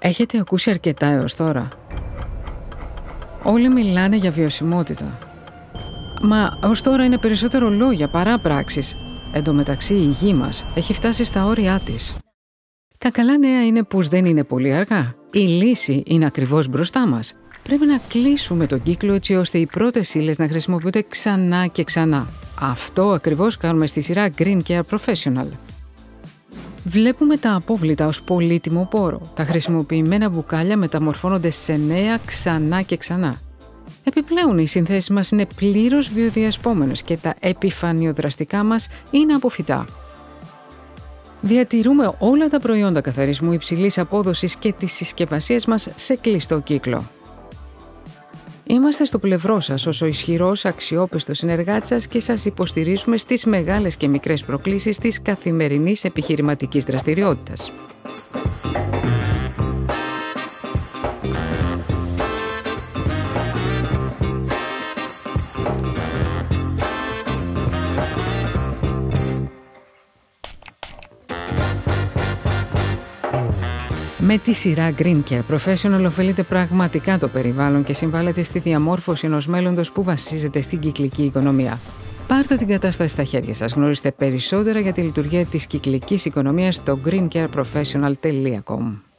Έχετε ακούσει αρκετά έως τώρα? Όλοι μιλάνε για βιωσιμότητα. Μα ως τώρα είναι περισσότερο λόγια παρά πράξεις. Εν τω μεταξύ η γη μας έχει φτάσει στα όρια της. Τα καλά νέα είναι πως δεν είναι πολύ αργά. Η λύση είναι ακριβώς μπροστά μας. Πρέπει να κλείσουμε τον κύκλο έτσι ώστε οι πρώτες ύλες να χρησιμοποιούνται ξανά και ξανά. Αυτό ακριβώς κάνουμε στη σειρά Green Care Professional. Βλέπουμε τα απόβλητα ως πολύτιμο πόρο. Τα χρησιμοποιημένα μπουκάλια μεταμορφώνονται σε νέα ξανά και ξανά. Επιπλέον, οι συνθέσεις μας είναι πλήρως βιοδιασπόμενες και τα επιφανειοδραστικά μας είναι από φυτά. Διατηρούμε όλα τα προϊόντα καθαρισμού υψηλής απόδοσης και τις συσκευασίες μας σε κλειστό κύκλο. Είμαστε στο πλευρό σας ως ο ισχυρός, αξιόπιστος συνεργάτης σας και σας υποστηρίζουμε στις μεγάλες και μικρές προκλήσεις της καθημερινής επιχειρηματικής δραστηριότητας. Με τη σειρά Green Care Professional ωφελείται πραγματικά το περιβάλλον και συμβάλλεται στη διαμόρφωση ενός μέλλοντος που βασίζεται στην κυκλική οικονομία. Πάρτε την κατάσταση στα χέρια σας. Γνωρίστε περισσότερα για τη λειτουργία της κυκλικής οικονομίας στο greencareprofessional.com.